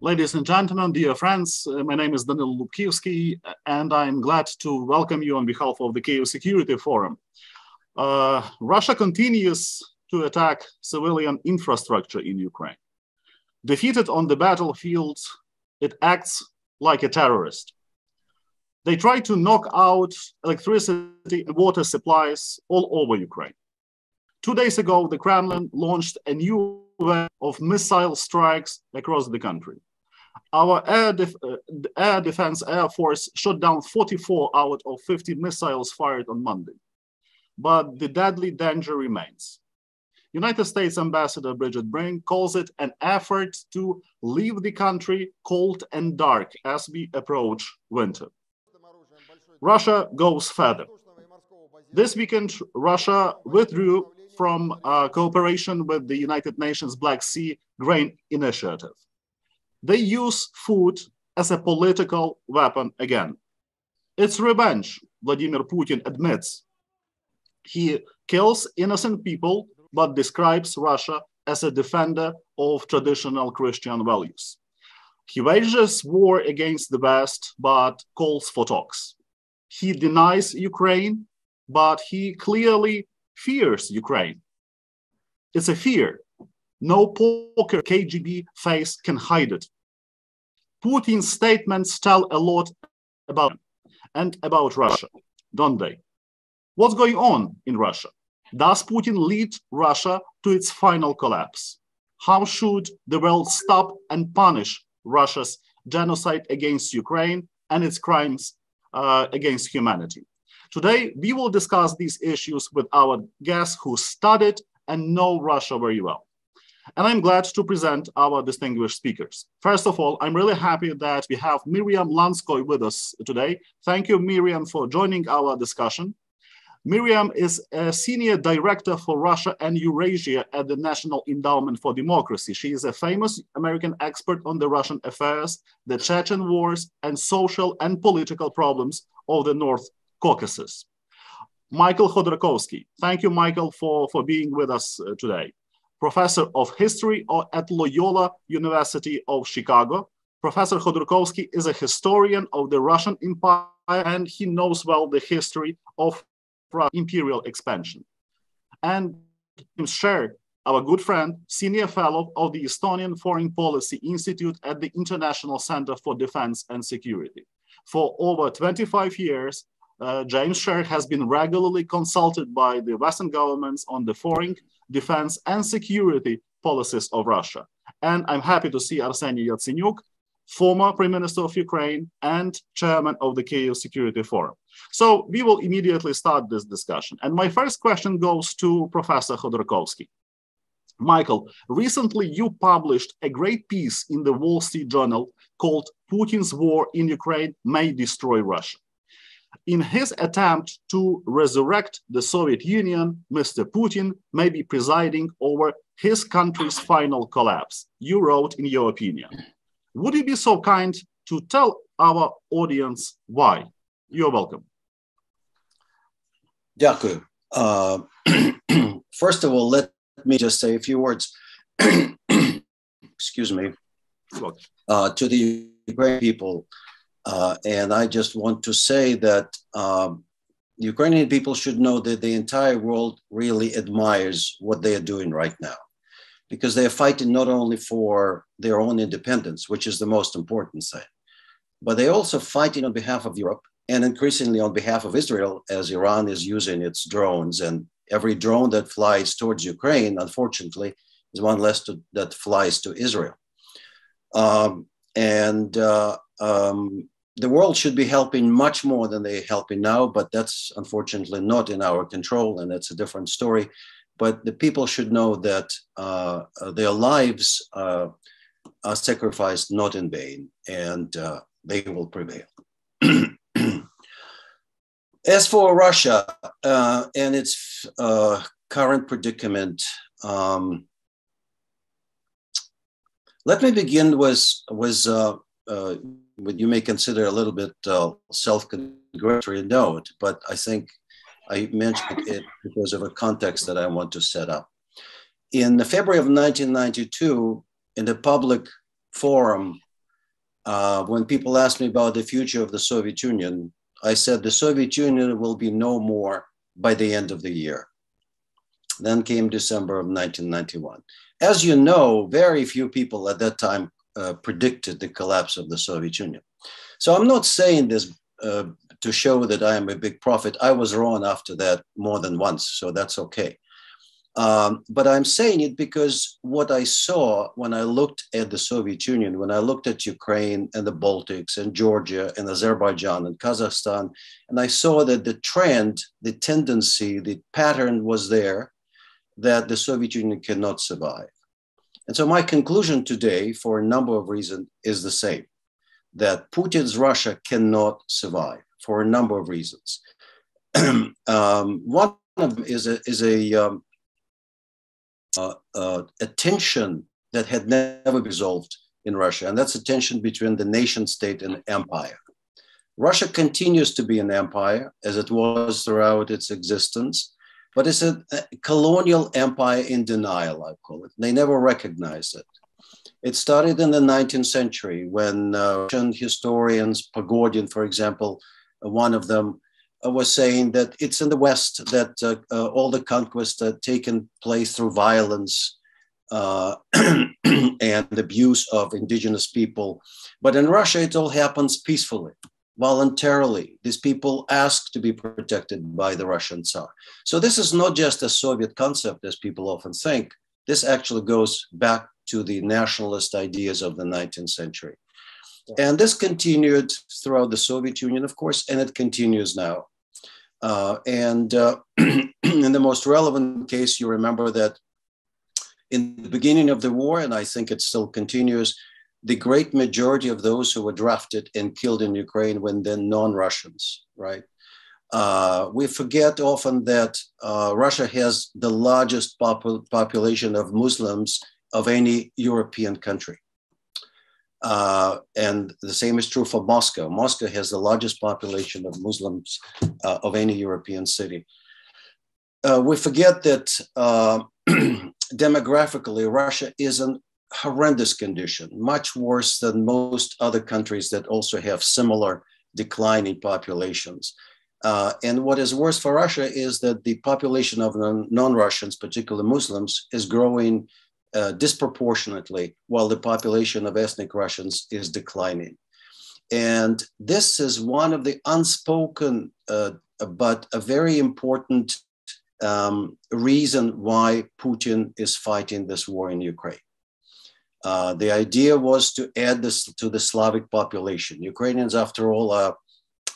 Ladies and gentlemen, dear friends, my name is Danylo Lubkivsky, and I'm glad to welcome you on behalf of the Kyiv Security Forum. Russia continues to attack civilian infrastructure in Ukraine. Defeated on the battlefield, it acts like a terrorist. They try to knock out electricity and water supplies all over Ukraine. 2 days ago, the Kremlin launched a new wave of missile strikes across the country. Our Air Defense Air Force shot down 44 out of 50 missiles fired on Monday. But the deadly danger remains. United States Ambassador Bridget Brink calls it an effort to leave the country cold and dark as we approach winter. Russia goes further. This weekend, Russia withdrew from cooperation with the United Nations Black Sea Grain Initiative. They use food as a political weapon again. It's revenge, Vladimir Putin admits. He kills innocent people, but describes Russia as a defender of traditional Christian values. He wages war against the West, but calls for talks. He denies Ukraine, but he clearly fears Ukraine. It's a fear. No poker KGB face can hide it. Putin's statements tell a lot about him and about Russia, don't they? What's going on in Russia? Does Putin lead Russia to its final collapse? How should the world stop and punish Russia's genocide against Ukraine and its crimes against humanity? Today, we will discuss these issues with our guests who studied and know Russia very well. And I'm glad to present our distinguished speakers. First of all, I'm really happy that we have Miriam Lanskoy with us today. Thank you, Miriam, for joining our discussion. Miriam is a senior director for Russia and Eurasia at the National Endowment for Democracy. She is a famous American expert on the Russian affairs, the Chechen wars, and social and political problems of the North Caucasus. Michael Khodarkovsky. Thank you, Michael, for being with us today. Professor of History at Loyola University of Chicago. Professor Khodarkovsky is a historian of the Russian Empire, and he knows well the history of imperial expansion. And Sherr, our good friend, senior fellow of the Estonian Foreign Policy Institute at the International Center for Defense and Security. For over 25 years, James Sherr has been regularly consulted by the Western governments on the foreign, defense, and security policies of Russia. And I'm happy to see Arseniy Yatsenyuk, former Prime Minister of Ukraine and chairman of the Kyiv Security Forum. So we will immediately start this discussion. And my first question goes to Professor Khodarkovsky. Michael, recently you published a great piece in the Wall Street Journal called "Putin's War in Ukraine May Destroy Russia." In his attempt to resurrect the Soviet Union, Mr. Putin may be presiding over his country's final collapse. You wrote in your opinion. Would you be so kind to tell our audience why? You're welcome. Дякую. First of all, let me just say a few words, excuse me, to the Ukrainian people. And I just want to say that Ukrainian people should know that the entire world really admires what they are doing right now, because they are fighting not only for their own independence, which is the most important thing, but they're also fighting on behalf of Europe and increasingly on behalf of Israel, as Iran is using its drones. And every drone that flies towards Ukraine, unfortunately, is one less that flies to Israel. The world should be helping much more than they're helping now, but that's unfortunately not in our control, and that's a different story. But the people should know that their lives are sacrificed not in vain, and they will prevail. As for Russia and its current predicament, let me begin with what you may consider a little bit self-congratulatory note, but I think I mentioned it because of a context that I want to set up. In February of 1992, in a public forum When people ask me about the future of the Soviet Union, I said the Soviet Union will be no more by the end of the year. Then came December of 1991. As you know, very few people at that time predicted the collapse of the Soviet Union. So I'm not saying this to show that I am a big prophet. I was wrong after that more than once, so that's okay. But I'm saying it because what I saw when I looked at the Soviet Union, when I looked at Ukraine and the Baltics and Georgia and Azerbaijan and Kazakhstan, and I saw that the trend, the tendency, the pattern was there, that the Soviet Union cannot survive. And so my conclusion today, for a number of reasons, is the same, that Putin's Russia cannot survive for a number of reasons. One of them is a tension that had never been resolved in Russia, and that's a tension between the nation state and empire. Russia continues to be an empire, as it was throughout its existence, but it's a colonial empire in denial, I call it. They never recognized it. It started in the 19th century when Russian historians, Pogodin, for example, one of them, was saying that it's in the West that all the conquests have taken place through violence and abuse of indigenous people. But in Russia, it all happens peacefully, voluntarily. These people ask to be protected by the Russian Tsar. So this is not just a Soviet concept, as people often think. This actually goes back to the nationalist ideas of the 19th century. And this continued throughout the Soviet Union, of course, and it continues now. In the most relevant case, you remember that in the beginning of the war, and I think it still continues, the great majority of those who were drafted and killed in Ukraine were then non-Russians, right? We forget often that Russia has the largest population of Muslims of any European country. And the same is true for Moscow. Moscow has the largest population of Muslims of any European city. We forget that demographically, Russia is in horrendous condition, much worse than most other countries that also have similar declining populations. And what is worse for Russia is that the population of non-Russians, particularly Muslims, is growing disproportionately, while the population of ethnic Russians is declining. And this is one of the unspoken, but a very important reason why Putin is fighting this war in Ukraine. The idea was to add this to the Slavic population. Ukrainians, after all, are,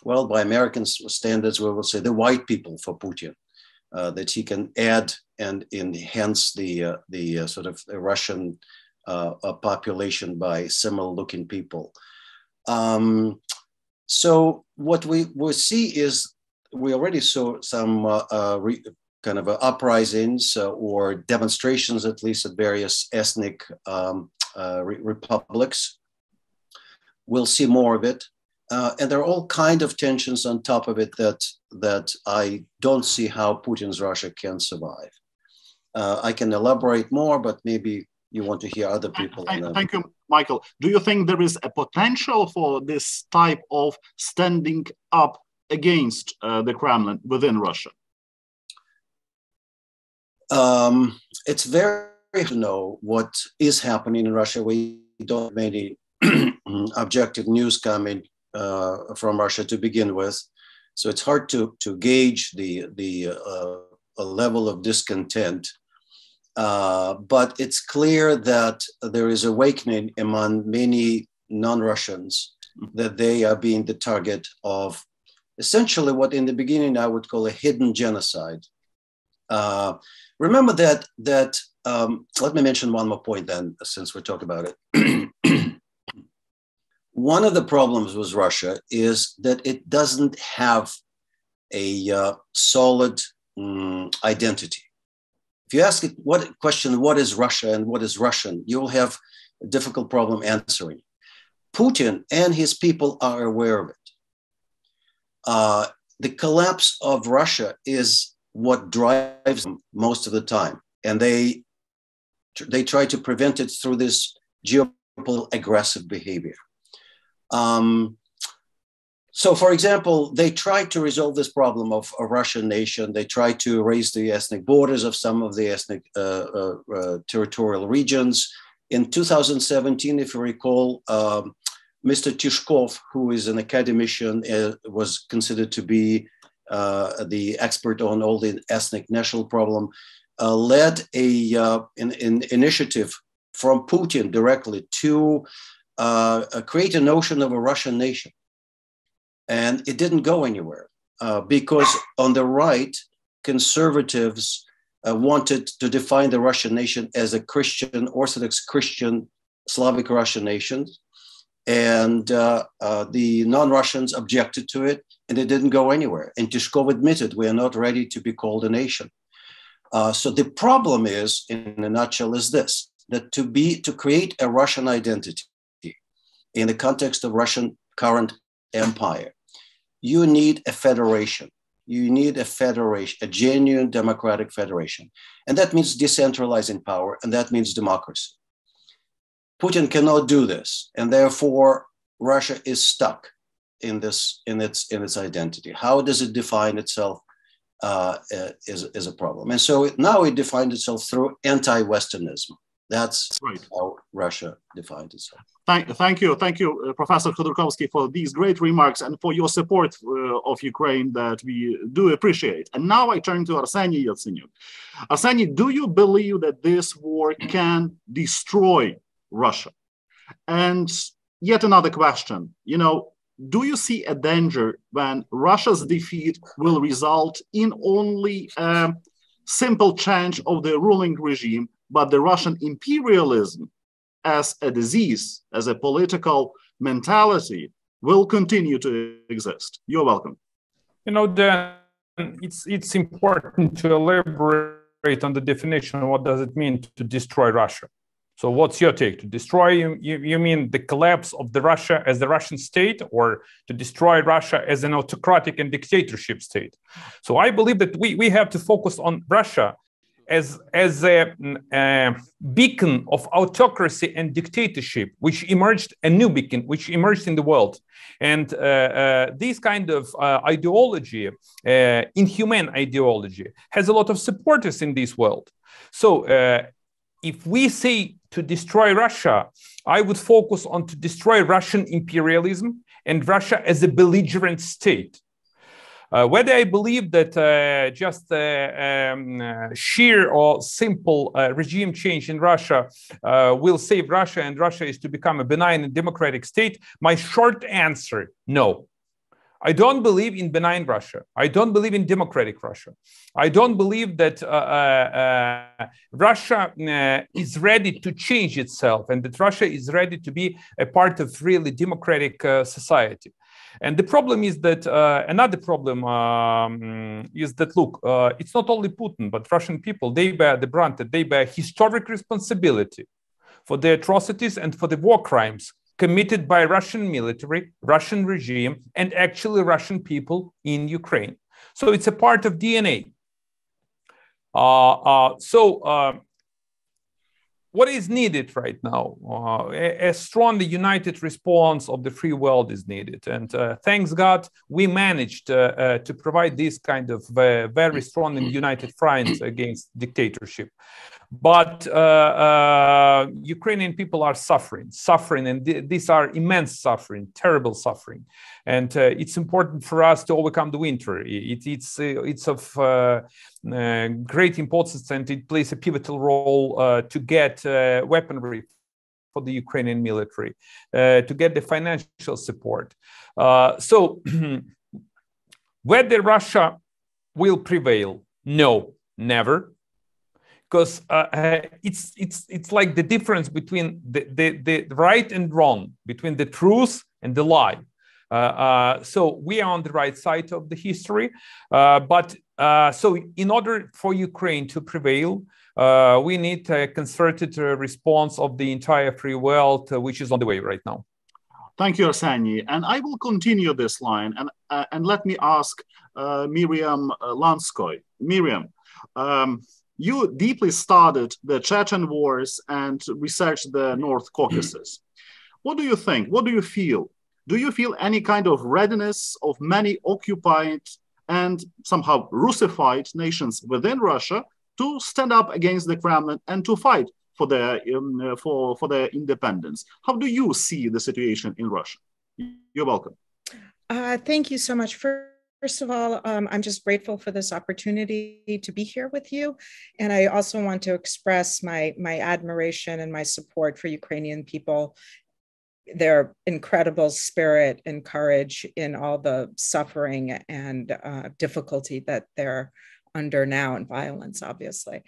well, by American standards, we will say the white people for Putin, that he can add and enhance the sort of Russian population by similar looking people. So what we will see is, we already saw some kind of uprisings or demonstrations, at least at various ethnic republics. We'll see more of it. And there are all kinds of tensions on top of it that I don't see how Putin's Russia can survive. I can elaborate more, but maybe you want to hear other people. Thank you, Michael. Do you think there is a potential for this type of standing up against the Kremlin within Russia? It's very hard to know what is happening in Russia. We don't have many objective news coming from Russia to begin with. So it's hard to gauge the level of discontent. But it's clear that there is awakening among many non-Russians that they are being the target of essentially what in the beginning I would call a hidden genocide. Remember that let me mention one more point then, since we talk about it. One of the problems with Russia is that it doesn't have a solid identity. If you ask it what is Russia and what is Russian, you'll have a difficult problem answering. Putin and his people are aware of it. The collapse of Russia is what drives them most of the time. And they try to prevent it through this geopolitical aggressive behavior. So, for example, they tried to resolve this problem of a Russian nation. They tried to erase the ethnic borders of some of the ethnic territorial regions. In 2017, if you recall, Mr. Tishkov, who is an academician, was considered to be the expert on all the ethnic national problem, led an initiative from Putin directly to create a notion of a Russian nation. And it didn't go anywhere because on the right, conservatives wanted to define the Russian nation as a Christian, Orthodox Christian, Slavic Russian nation. And the non-Russians objected to it, and it didn't go anywhere. And Tishkov admitted, we are not ready to be called a nation. So the problem is, in a nutshell, is this, that to create a Russian identity in the context of Russian current empire, you need a federation. You need a federation, a genuine democratic federation. And that means decentralizing power, and that means democracy. Putin cannot do this, and therefore Russia is stuck in its identity. How does it define itself is a problem. And so now it defined itself through anti-Westernism. That's right. How Russia defined itself. Thank you, Professor Khodarkovsky, for these great remarks and for your support of Ukraine that we do appreciate. And now I turn to Arseniy Yatsenyuk. Arseniy, do you believe that this war can destroy Russia? And yet another question, do you see a danger when Russia's defeat will result in only a simple change of the ruling regime, but the Russian imperialism as a disease, as a political mentality, will continue to exist? You're welcome. Dan, it's important to elaborate on the definition of what does it mean to destroy Russia. So what's your take? To destroy, you mean the collapse of the Russia as the Russian state, or to destroy Russia as an autocratic and dictatorship state? So I believe that we have to focus on Russia as a beacon of autocracy and dictatorship, which emerged, a new beacon, which emerged in the world. And this kind of ideology, inhumane ideology, has a lot of supporters in this world. So if we say to destroy Russia, I would focus on to destroy Russian imperialism and Russia as a belligerent state. Whether I believe that just sheer or simple regime change in Russia will save Russia and Russia is to become a benign and democratic state, my short answer, no. I don't believe in benign Russia. I don't believe in democratic Russia. I don't believe that Russia is ready to change itself and that Russia is ready to be a part of really democratic society. And the problem is that another problem is that, look, it's not only Putin, but Russian people, they bear the brunt, that they bear historic responsibility for the atrocities and for the war crimes committed by Russian military, Russian regime, and actually Russian people in Ukraine. So it's a part of DNA. What is needed right now? A strong, united response of the free world is needed. And thanks God, we managed to provide this kind of very strong and united front against dictatorship. But Ukrainian people are suffering, and these are immense suffering, terrible suffering. And it's important for us to overcome the winter. It's of great importance, and it plays a pivotal role to get weaponry for the Ukrainian military, to get the financial support. So whether Russia will prevail? No, never. Because it's like the difference between the right and wrong, between the truth and the lie. So we are on the right side of the history. So in order for Ukraine to prevail, we need a concerted response of the entire free world, which is on the way right now. Thank you, Arseniy. And I will continue this line. And let me ask Miriam Lanskoy. Miriam, you deeply studied the Chechen wars and researched the North Caucasus. What do you think? What do you feel? do you feel any kind of readiness of many occupied and somehow Russified nations within Russia to stand up against the Kremlin and to fight for their independence? How do you see the situation in Russia? You're welcome. Thank you so much. First of all, I'm just grateful for this opportunity to be here with you. And I also want to express my admiration and my support for Ukrainian people, their incredible spirit and courage in all the suffering and difficulty that they're under now, and violence, obviously.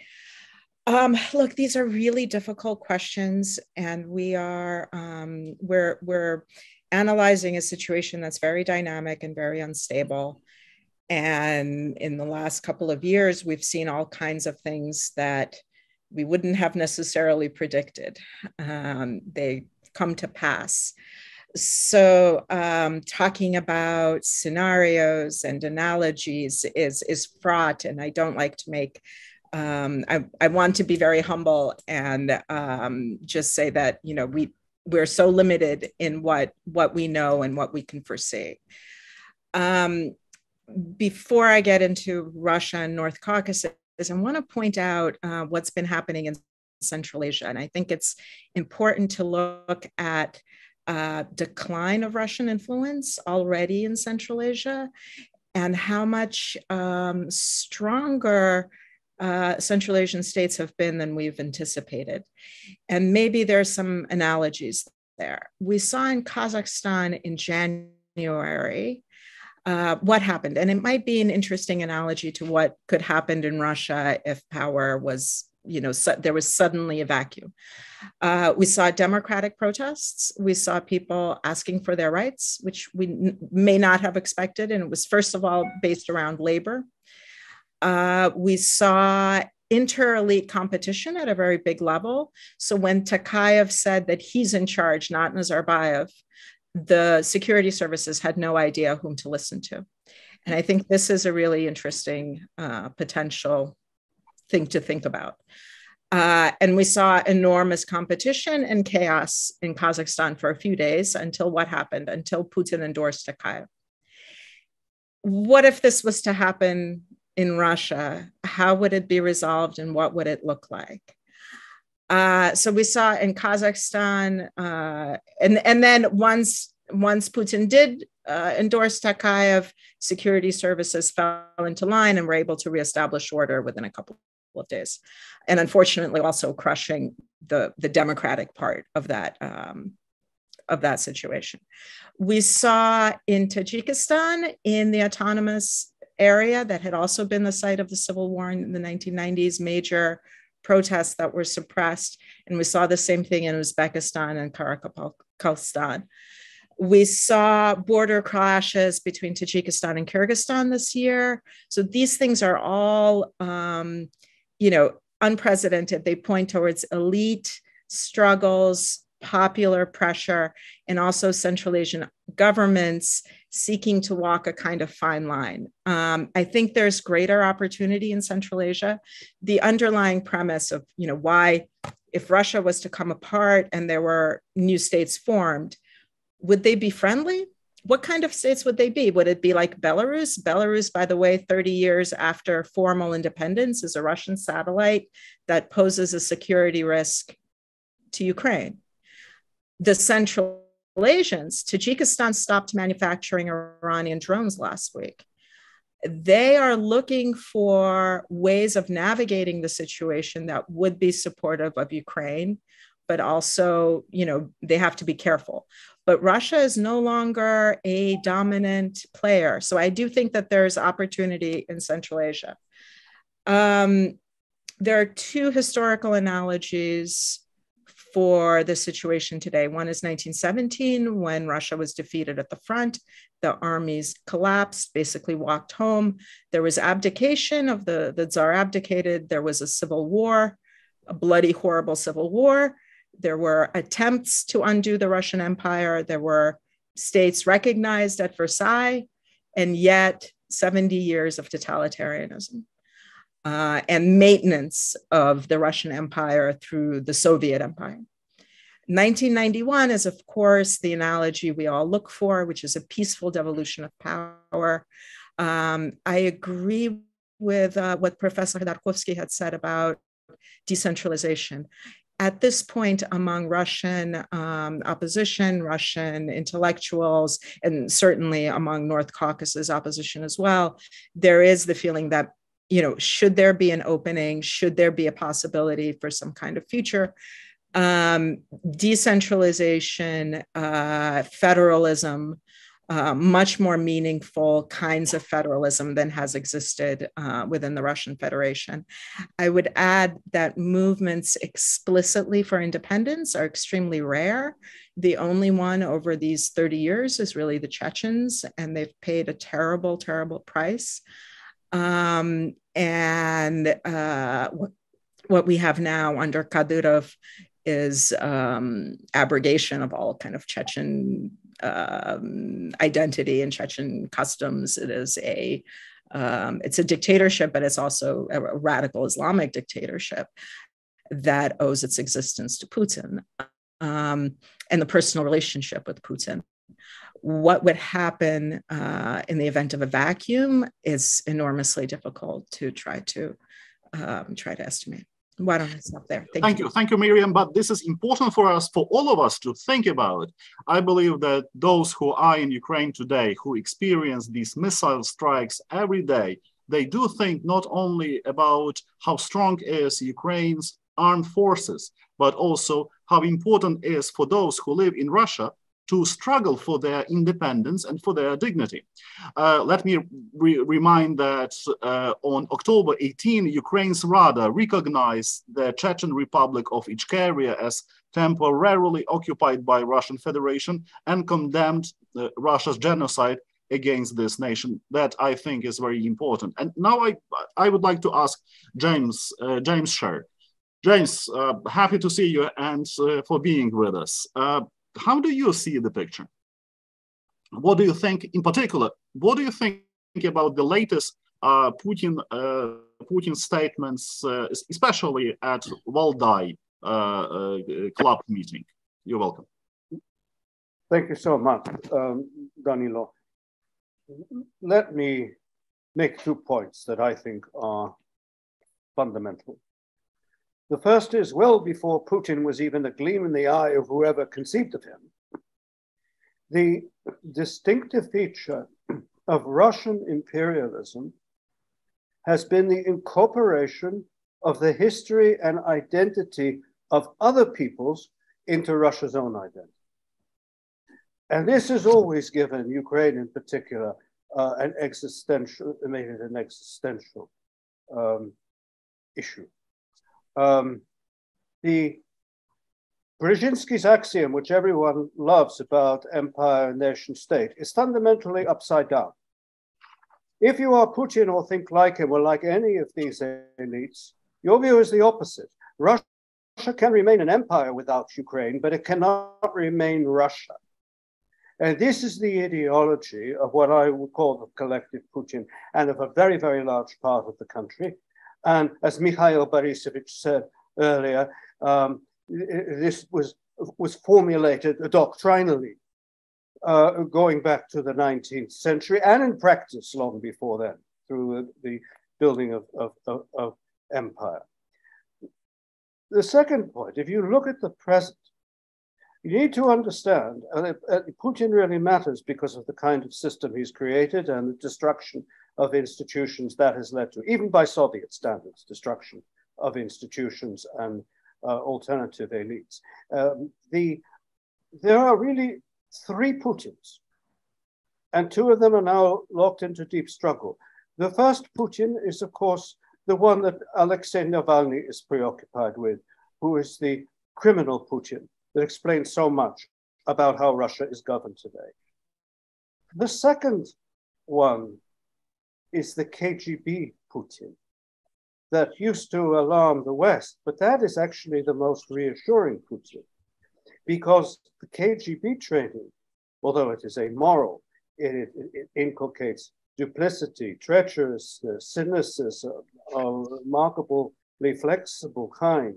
Look, these are really difficult questions, and we're analyzing a situation that's very dynamic and very unstable. And in the last couple of years, we've seen all kinds of things that we wouldn't have necessarily predicted. They come to pass. So talking about scenarios and analogies is fraught, and I don't like to make, I want to be very humble and just say that, you know, we're so limited in what we know and what we can foresee. Before I get into Russia and North Caucasus, I want to point out what's been happening in Central Asia. And I think it's important to look at decline of Russian influence already in Central Asia and how much stronger Central Asian states have been than we've anticipated. And maybe there's some analogies there. We saw in Kazakhstan in January what happened, and it might be an interesting analogy to what could happen in Russia if power was, you know, there was suddenly a vacuum. We saw democratic protests. We saw people asking for their rights, which we may not have expected. And it was, first of all, based around labor. We saw inter-elite competition at a very big level. So when Tokayev said that he's in charge, not Nazarbayev, the security services had no idea whom to listen to. And I think this is a really interesting potential thing to think about. And we saw enormous competition and chaos in Kazakhstan for a few days until what happened, until Putin endorsed Tokayev. What if this was to happen in Russia? How would it be resolved and what would it look like? So we saw in Kazakhstan, and then once Putin did endorse Tokayev, security services fell into line and were able to reestablish order within a couple of days, and unfortunately also crushing the democratic part of that situation. We saw in Tajikistan, in the autonomous area that had also been the site of the civil war in the 1990s, major protests that were suppressed. And we saw the same thing in Uzbekistan and Khodarkovsky. We saw border clashes between Tajikistan and Kyrgyzstan this year. So these things are all, unprecedented. They point towards elite struggles, popular pressure, and also Central Asian governments seeking to walk a kind of fine line. I think there's greater opportunity in Central Asia. The underlying premise of, why, if Russia was to come apart and there were new states formed, would they be friendly? What kind of states would they be? Would it be like Belarus? Belarus, by the way, 30 years after formal independence, is a Russian satellite that poses a security risk to Ukraine. The Central Asians, Tajikistan stopped manufacturing Iranian drones last week. They are looking for ways of navigating the situation that would be supportive of Ukraine, but also, they have to be careful. But Russia is no longer a dominant player. So I do think that there's opportunity in Central Asia. There are two historical analogies for the situation today. One is 1917, when Russia was defeated at the front. The armies collapsed, basically walked home. There was abdication of the Tsar abdicated. There was a civil war, a bloody, horrible civil war. There were attempts to undo the Russian Empire. There were states recognized at Versailles, and yet 70 years of totalitarianism and maintenance of the Russian Empire through the Soviet Empire. 1991 is, of course, the analogy we all look for, which is a peaceful devolution of power. I agree with what Professor Khodarkovsky had said about decentralization. At this point, among Russian opposition, Russian intellectuals, and certainly among North Caucasus opposition as well, there is the feeling that, should there be an opening, should there be a possibility for some kind of future, decentralization, federalism, much more meaningful kinds of federalism than has existed within the Russian Federation. I would add that movements explicitly for independence are extremely rare. The only one over these 30 years is really the Chechens, and they've paid a terrible, terrible price. What we have now under Kadyrov is abrogation of all kind of Chechen identity and Chechen customs. It's a dictatorship, but it's also a radical Islamic dictatorship that owes its existence to Putin and the personal relationship with Putin. What would happen in the event of a vacuum is enormously difficult to try to estimate. Why don't I stop there? Thank you, Miriam. But this is important for us, for all of us to think about. I believe that those who are in Ukraine today, who experience these missile strikes every day, they do think not only about how strong is Ukraine's armed forces, but also how important it is for those who live in Russia to struggle for their independence and for their dignity. Let me remind that on October 18, Ukraine's Rada recognized the Chechen Republic of Ichkeria as temporarily occupied by Russian Federation and condemned Russia's genocide against this nation. That I think is very important. And now I would like to ask James Sherr. James, happy to see you and for being with us. How do you see the picture? What do you think, in particular, what do you think about the latest Putin statements, especially at Valdai club meeting? You're welcome. Thank you so much, Danylo. Let me make 2 points that I think are fundamental. The first is, well before Putin was even a gleam in the eye of whoever conceived of him, the distinctive feature of Russian imperialism has been the incorporation of the history and identity of other peoples into Russia's own identity. And this has always given Ukraine in particular an existential issue. The Brzezinski's axiom, which everyone loves about empire and nation state, is fundamentally upside down. If you are Putin or think like him or like any of these elites, your view is the opposite. Russia can remain an empire without Ukraine, but it cannot remain Russia. And this is the ideology of what I would call the collective Putin and of a very, very large part of the country. And as Mikhail Borisovich said earlier, this was formulated doctrinally going back to the 19th century and in practice long before then through the building of empire. The second point, if you look at the present, you need to understand Putin really matters because of the kind of system he's created and the destruction of institutions that has led to, even by Soviet standards, destruction of institutions and alternative elites. There are really 3 Putins, and 2 of them are now locked into deep struggle. The first Putin is, of course, the one that Alexei Navalny is preoccupied with, who is the criminal Putin that explains so much about how Russia is governed today. The second one is the KGB Putin that used to alarm the West, but that is actually the most reassuring Putin, because the KGB training, although it is amoral, it inculcates duplicity, treacherousness, cynicism, a remarkably flexible kind.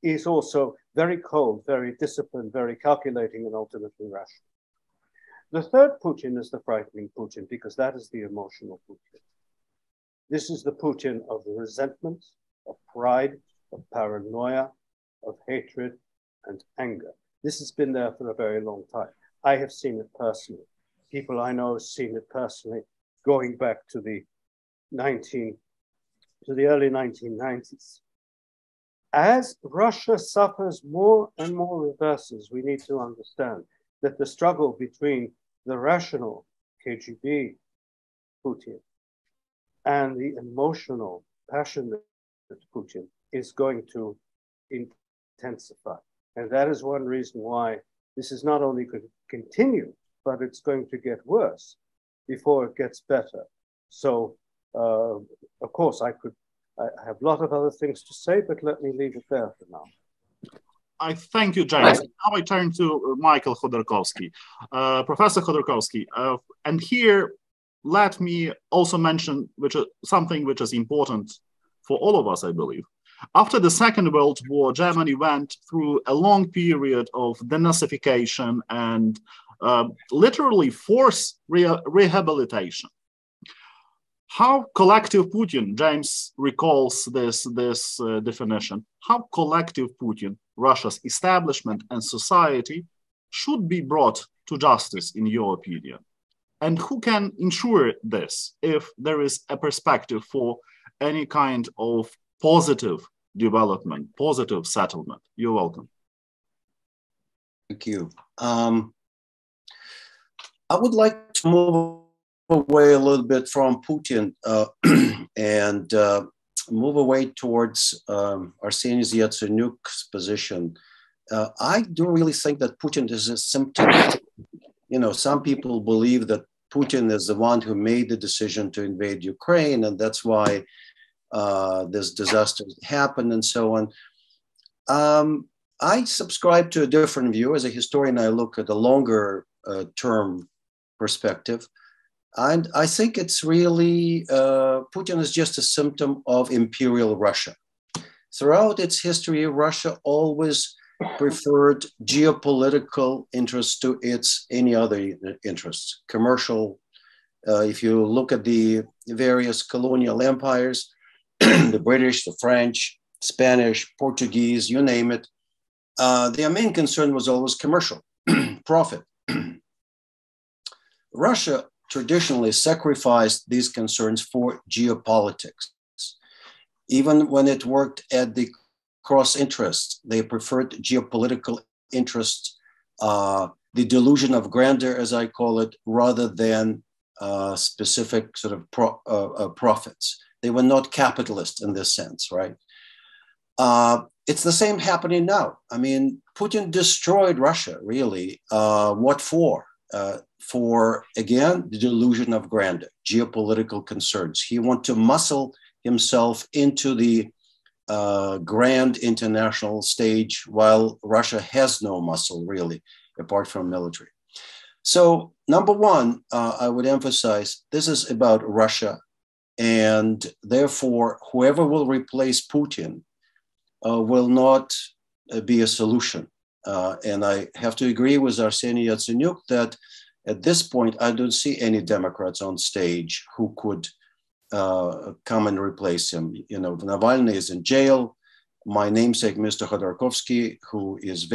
is also very cold, very disciplined, very calculating, and ultimately rational. The third Putin is the frightening Putin, because that is the emotional Putin. This is the Putin of resentment, of pride, of paranoia, of hatred and anger. This has been there for a very long time. I have seen it personally. People I know have seen it personally going back to the early 1990s. As Russia suffers more and more reverses, we need to understand that the struggle between the rational KGB Putin and the emotional, passionate Putin is going to intensify. And that is one reason why this is not only going to continue, but it's going to get worse before it gets better. So, of course, I have a lot of other things to say, but let me leave it there for now. I thank you, James. Now I turn to Michael Khodarkovsky. Professor Khodarkovsky, and here let me also mention something which is important for all of us, I believe. After the Second World War, Germany went through a long period of denazification and literally forced rehabilitation. How collective Putin, James recalls this definition, how collective Putin, Russia's establishment and society should be brought to justice, in your opinion? And who can ensure this if there is a perspective for any kind of positive development, positive settlement? You're welcome. Thank you. I would like to move away a little bit from Putin and move away towards Arseniy Yatsenyuk's position. I do really think that Putin is a symptom. You know, some people believe that Putin is the one who made the decision to invade Ukraine, and that's why this disaster happened and so on. I subscribe to a different view. As a historian, I look at a longer term perspective. And I think it's really, Putin is just a symptom of imperial Russia. Throughout its history, Russia always preferred geopolitical interests to any other interests, commercial. If you look at the various colonial empires, the British, the French, Spanish, Portuguese, you name it, their main concern was always commercial, profit. Russia traditionally sacrificed these concerns for geopolitics. Even when it worked at the cross interests, they preferred geopolitical interests, the delusion of grandeur, as I call it, rather than specific sort of profits. They were not capitalist in this sense, right? It's the same happening now. I mean, Putin destroyed Russia, really. What for? For, again, the delusion of grandeur, geopolitical concerns. He wants to muscle himself into the grand international stage while Russia has no muscle, really, apart from military. So, number one, I would emphasize this is about Russia, and therefore, whoever will replace Putin will not be a solution. And I have to agree with Arseniy Yatsenyuk that at this point, I don't see any Democrats on stage who could come and replace him. You know, Navalny is in jail. My namesake, Mr. Khodarkovsky, who is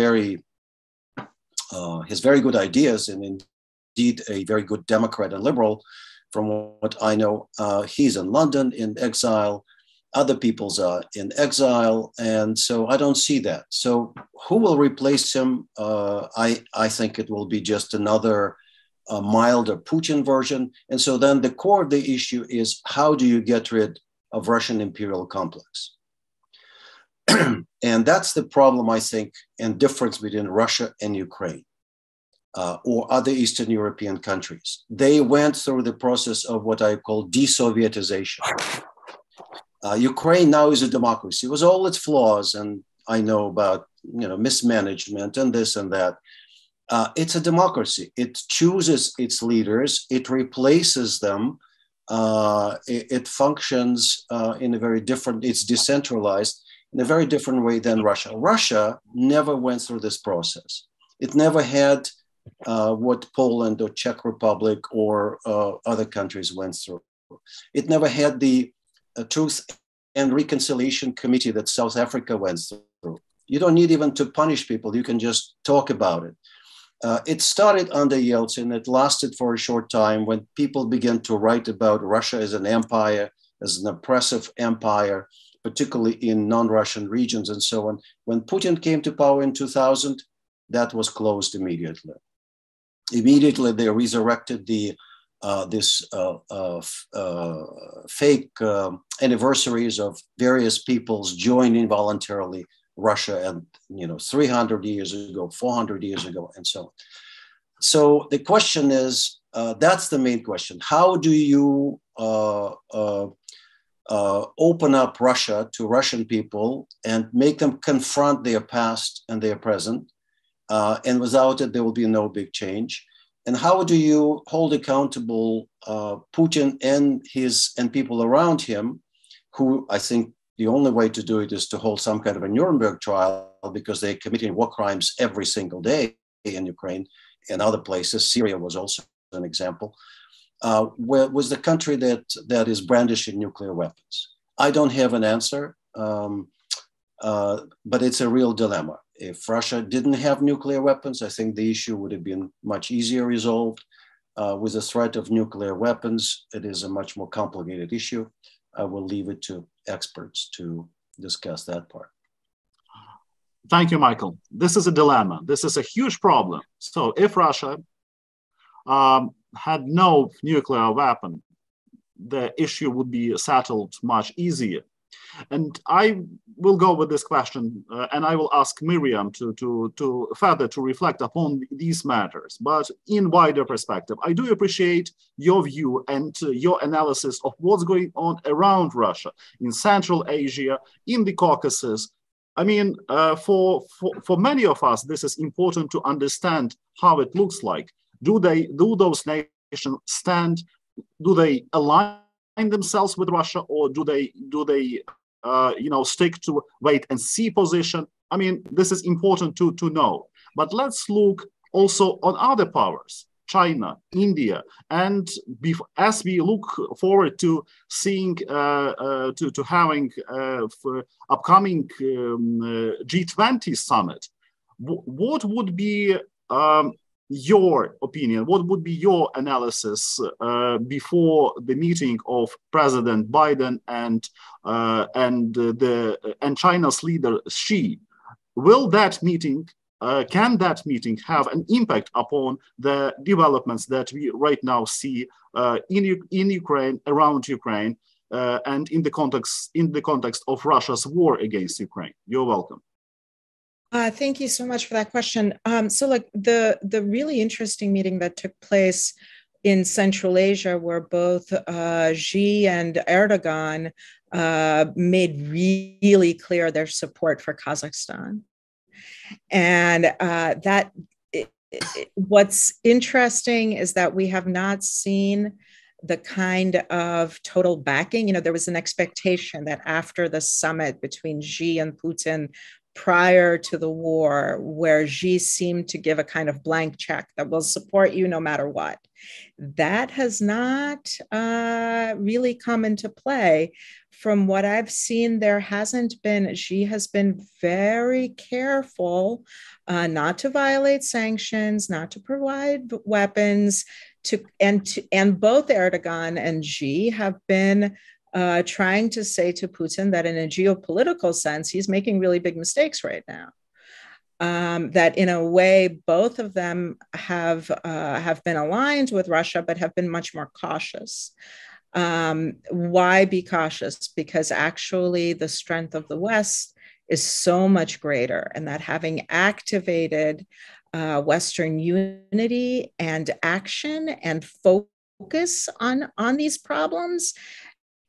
has very good ideas and indeed a very good Democrat and liberal, from what I know, he's in London in exile. Other people's are in exile, and so I don't see that. So who will replace him? I think it will be just another milder Putin version. And so then the core of the issue is, how do you get rid of Russian imperial complex? And that's the problem, I think, and difference between Russia and Ukraine or other Eastern European countries. They went through the process of what I call de-Sovietization. Ukraine now is a democracy with all its flaws, and I know about mismanagement and this and that. It's a democracy. It chooses its leaders. It replaces them. It functions in a very different. It's decentralized, in a very different way than Russia. Russia never went through this process. It never had what Poland or Czech Republic or other countries went through. It never had the Truth and Reconciliation Committee that South Africa went through. You don't need even to punish people. You can just talk about it. It started under Yeltsin. It lasted for a short time when people began to write about Russia as an empire, as an oppressive empire, particularly in non-Russian regions and so on. When Putin came to power in 2000, that was closed immediately. Immediately, they resurrected fake anniversaries of various peoples joining voluntarily Russia, and 300 years ago, 400 years ago, and so on. So the question is, that's the main question. How do you open up Russia to Russian people and make them confront their past and their present? And without it, there will be no big change. And how do you hold accountable Putin and people around him, who I think the only way to do it is to hold some kind of a Nuremberg trial, because they're committing war crimes every single day in Ukraine and other places. Syria was also an example. Where was the country that is brandishing nuclear weapons? I don't have an answer, but it's a real dilemma. If Russia didn't have nuclear weapons, I think the issue would have been much easier resolved. With the threat of nuclear weapons, it is a much more complicated issue. I will leave it to experts to discuss that part. Thank you, Michael. This is a dilemma. This is a huge problem. So if Russia had no nuclear weapon, the issue would be settled much easier. And I will go with this question, and I will ask Miriam to further to reflect upon these matters. But in wider perspective, I do appreciate your view and your analysis of what's going on around Russia, in Central Asia, in the Caucasus. I mean, for many of us, this is important to understand how it looks like. Do those nations stand? Do they align themselves with Russia, or do they stick to wait and see position? I mean, this is important to know. But let's look also on other powers, China, India, and as we look forward to seeing, to having upcoming G20 summit, what would be your opinion? What would be your analysis before the meeting of President Biden and China's leader Xi? Will that meeting, can that meeting have an impact upon the developments that we right now see in Ukraine, around Ukraine, and in the context of Russia's war against Ukraine? You're welcome. Thank you so much for that question. So like the really interesting meeting that took place in Central Asia, where both Xi and Erdogan made really clear their support for Kazakhstan. And what's interesting is that we have not seen the kind of total backing. There was an expectation that after the summit between Xi and Putin prior to the war, where Xi seemed to give a kind of blank check that will support you no matter what. That has not really come into play. From what I've seen, Xi has been very careful not to violate sanctions, not to provide weapons, and both Erdogan and Xi have been trying to say to Putin that in a geopolitical sense, he's making really big mistakes right now. That in a way, both of them have been aligned with Russia, but have been much more cautious. Why be cautious? Because actually the strength of the West is so much greater, and that having activated Western unity and action and focus on these problems,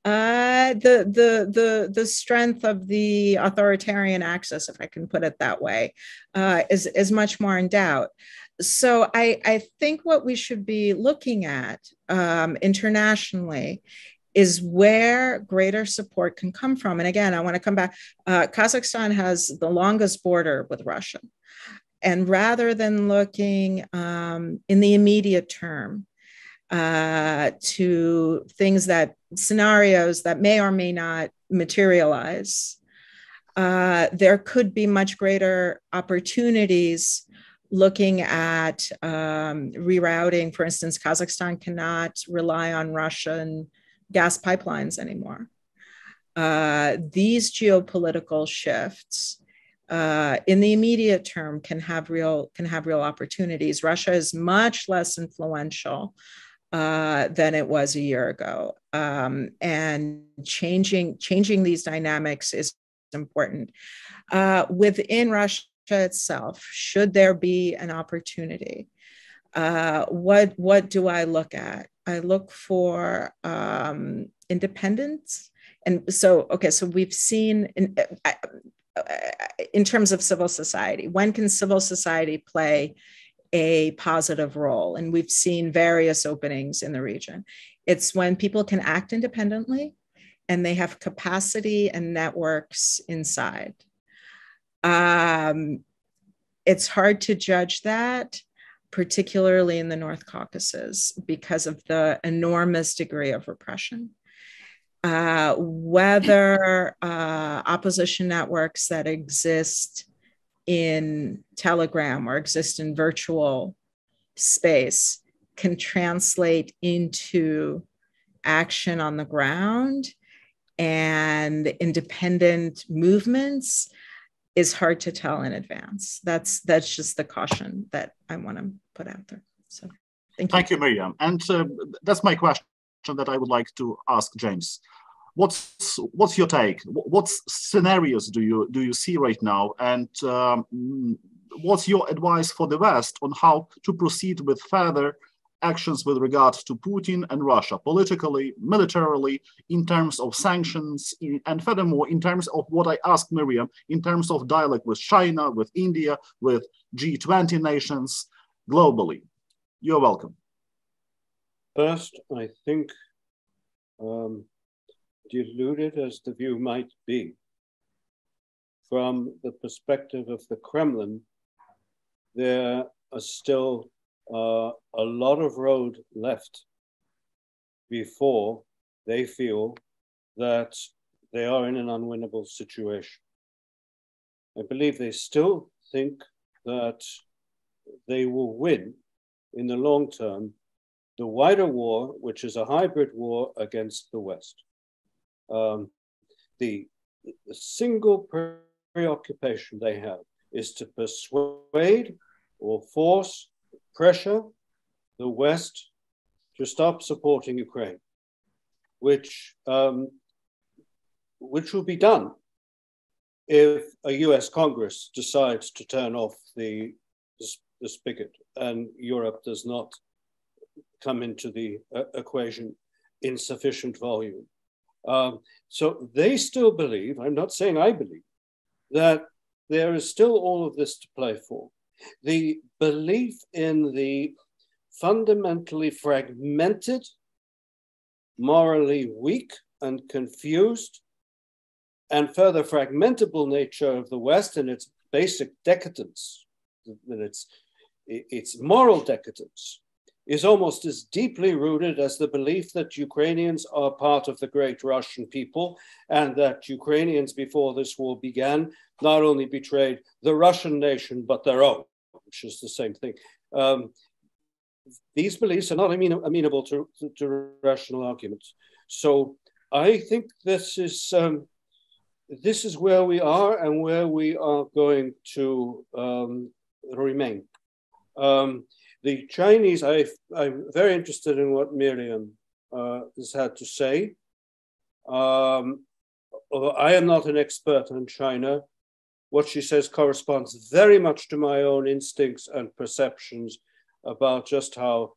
the strength of the authoritarian axis, if I can put it that way, is much more in doubt. So I think what we should be looking at internationally is where greater support can come from. And again, I want to come back. Kazakhstan has the longest border with Russia. And rather than looking in the immediate term to scenarios that may or may not materialize, there could be much greater opportunities looking at rerouting. For instance, Kazakhstan cannot rely on Russian gas pipelines anymore. These geopolitical shifts in the immediate term can have real opportunities. Russia is much less influential than it was a year ago, and changing these dynamics is important. Within Russia itself, should there be an opportunity, what do I look at? I look for independence. And so we've seen in terms of civil society, when can civil society play a positive role? And we've seen various openings in the region. It's when people can act independently and they have capacity and networks inside. It's hard to judge that, particularly in the North Caucasus, because of the enormous degree of repression. Whether opposition networks that exist in Telegram or exist in virtual space can translate into action on the ground and independent movements is hard to tell in advance. That's just the caution that I want to put out there. So thank you. Thank you, Miriam. And that's my question that I would like to ask James. What's your take? What scenarios do you see right now? And what's your advice for the West on how to proceed with further actions with regards to Putin and Russia, politically, militarily, in terms of sanctions, and furthermore, in terms of what I asked Miriam, in terms of dialogue with China, with India, with G20 nations globally? You're welcome. First, I think, deluded as the view might be, from the perspective of the Kremlin, there are still a lot of road left before they feel that they are in an unwinnable situation. I believe they still think that they will win in the long term the wider war, which is a hybrid war against the West. The single preoccupation they have is to persuade or force, pressure the West to stop supporting Ukraine, which will be done if a US Congress decides to turn off the spigot and Europe does not come into the equation in sufficient volume. So they still believe, I'm not saying I believe, that there is still all of this to play for. The belief in the fundamentally fragmented, morally weak and confused, and further fragmentable nature of the West and its basic decadence, and its moral decadence, is almost as deeply rooted as the belief that Ukrainians are part of the great Russian people and that Ukrainians before this war began not only betrayed the Russian nation, but their own, which is the same thing. These beliefs are not amenable to rational arguments. So I think this is where we are and where we are going to remain. The Chinese, I'm very interested in what Miriam has had to say. Although I am not an expert on China, what she says corresponds very much to my own instincts and perceptions about just how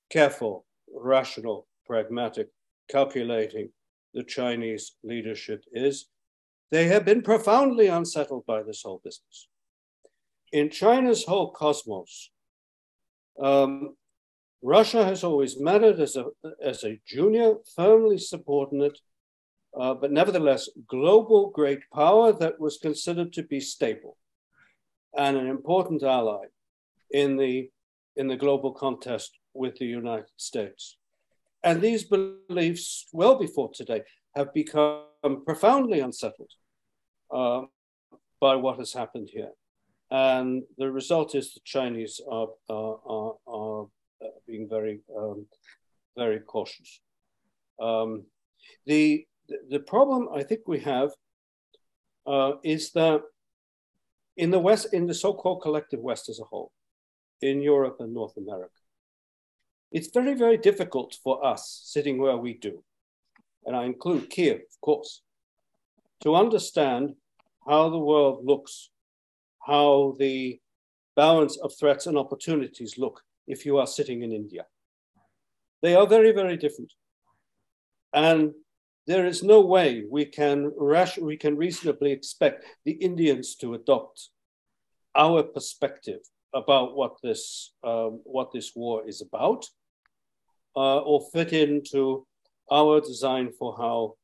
careful, rational, pragmatic, calculating the Chinese leadership is. They have been profoundly unsettled by this whole business. In China's whole cosmos, Russia has always mattered as a junior, firmly subordinate, but nevertheless global great power that was considered to be stable and an important ally in the global contest with the United States. And these beliefs, well before today, have become profoundly unsettled by what has happened here. And the result is the Chinese are being very, very cautious. The problem I think we have is that in the West, in the so-called collective West as a whole, in Europe and North America, it's very, very difficult for us sitting where we do, and I include Kyiv, of course, to understand how the world looks, how the balance of threats and opportunities look if you are sitting in India. They are very, very different. And there is no way we can reasonably expect the Indians to adopt our perspective about what this war is about, or fit into our design for how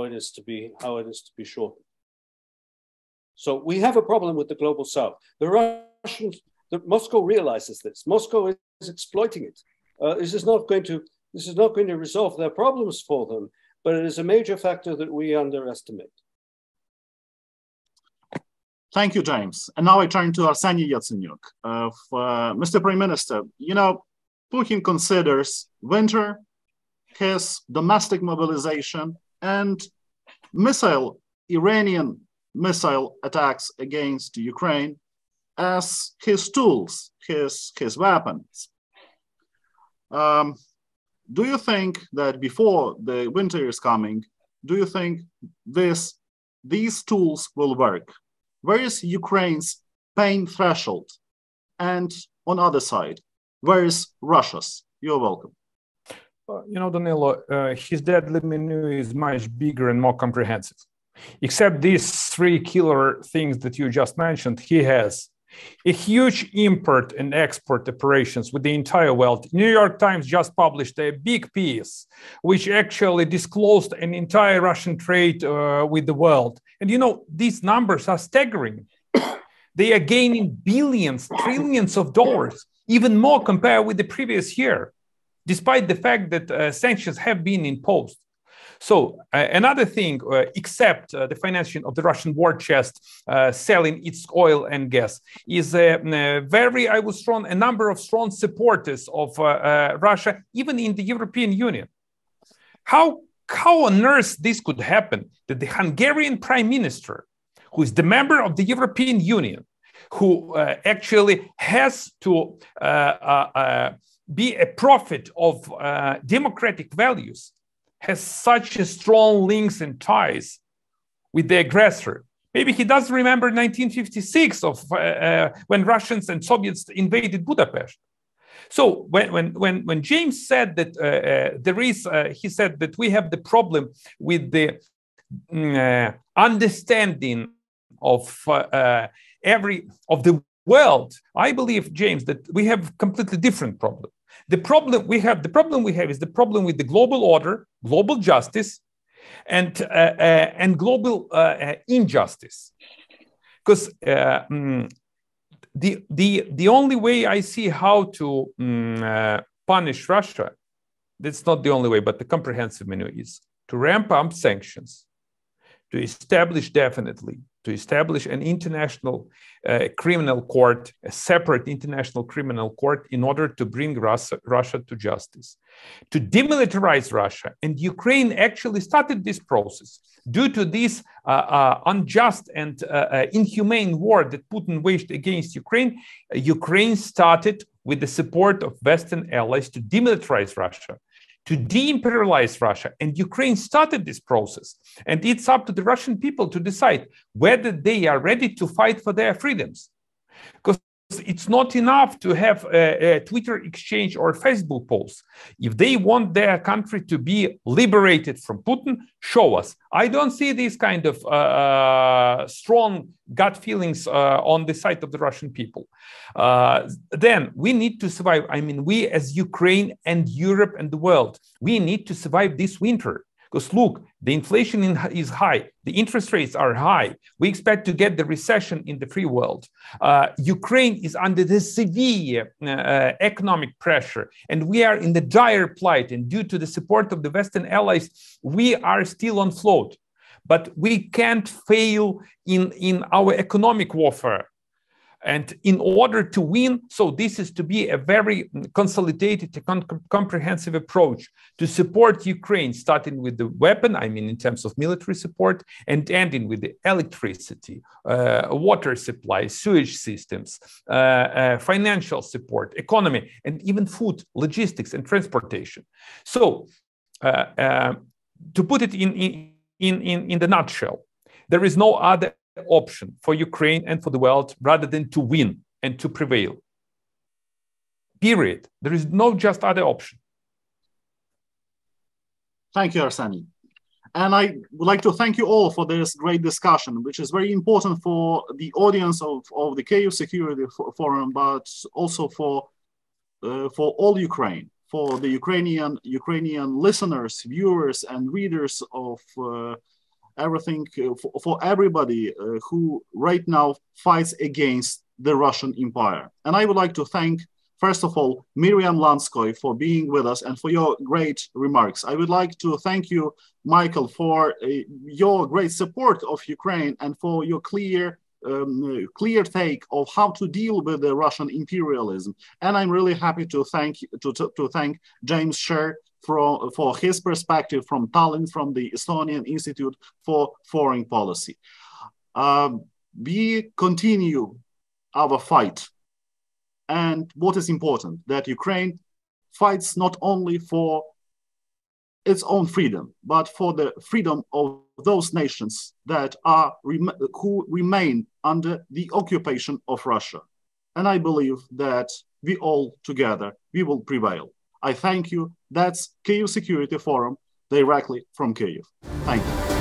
it is to be shortened. So we have a problem with the global South. Moscow realizes this. Moscow is exploiting it. This is not going to resolve their problems for them, but it is a major factor that we underestimate. Thank you, James. And now I turn to Arseniy Yatsenyuk. Mr. Prime Minister, you know, Putin considers winter, his domestic mobilization, and Iranian missile attacks against Ukraine as his tools, his weapons. Do you think that before the winter is coming, do you think these tools will work? Where is Ukraine's pain threshold? And on the other side, where is Russia's? You're welcome. You know, Danylo, his deadly menu is much bigger and more comprehensive. Except these three killer things that you just mentioned, he has a huge import and export operations with the entire world. New York Times just published a big piece which actually disclosed an entire Russian trade with the world. And you know, these numbers are staggering. They are gaining billions, trillions of dollars, even more compared with the previous year, despite the fact that sanctions have been imposed. So another thing, except the financing of the Russian war chest, selling its oil and gas, is a number of strong supporters of Russia, even in the European Union. How on earth this could happen, that the Hungarian prime minister, who is the member of the European Union, who actually has to be a prophet of democratic values, has such a strong links and ties with the aggressor. Maybe he does remember 1956 of when Russians and Soviets invaded Budapest. So when James said that he said that we have the problem with the understanding of the world, I believe, James, that we have a completely different problem. The problem we have is the problem with the global order, global justice, and global injustice. Because the only way I see how to punish Russia, that's not the only way, but the comprehensive menu is to ramp up sanctions, to establish an international criminal court, a separate international criminal court, in order to bring Russia to justice, to demilitarize Russia. And Ukraine actually started this process. Due to this unjust and inhumane war that Putin waged against Ukraine, Ukraine started with the support of Western allies to demilitarize Russia, to de-imperialize Russia. And Ukraine started this process. And it's up to the Russian people to decide whether they are ready to fight for their freedoms. Because it's not enough to have a Twitter exchange or Facebook posts. If they want their country to be liberated from Putin, show us. I don't see these kind of strong gut feelings on the side of the Russian people. Then we need to survive. I mean, we as Ukraine and Europe and the world, we need to survive this winter. Because look, the inflation is high, the interest rates are high. We expect to get the recession in the free world. Ukraine is under the severe economic pressure, and we are in the dire plight. And due to the support of the Western allies, we are still on float. But we can't fail in our economic warfare. And in order to win, so this is to be a very consolidated, comprehensive approach to support Ukraine, starting with the weapon, I mean, in terms of military support, and ending with the electricity, water supply, sewage systems, financial support, economy, and even food, logistics, and transportation. So, to put it in the nutshell, there is no other option for Ukraine and for the world rather than to win and to prevail. Period. There is no just other option. Thank you, Arseniy. And I would like to thank you all for this great discussion, which is very important for the audience of the Kyiv Security Forum, but also for all Ukraine, for the Ukrainian listeners, viewers, and readers of everything, for everybody who right now fights against the Russian Empire. And I would like to thank, first of all, Miriam Lanskoy for being with us and for your great remarks. I would like to thank you, Michael, for your great support of Ukraine and for your clear take of how to deal with the Russian imperialism. And I'm really happy to thank James Sherr for his perspective from Tallinn, from the Estonian Institute for Foreign Policy. We continue our fight. And what is important, that Ukraine fights not only for its own freedom, but for the freedom of those nations that who remain under the occupation of Russia. And I believe that we all together, we will prevail. I thank you. That's Kyiv Security Forum, directly from Kyiv. Thank you.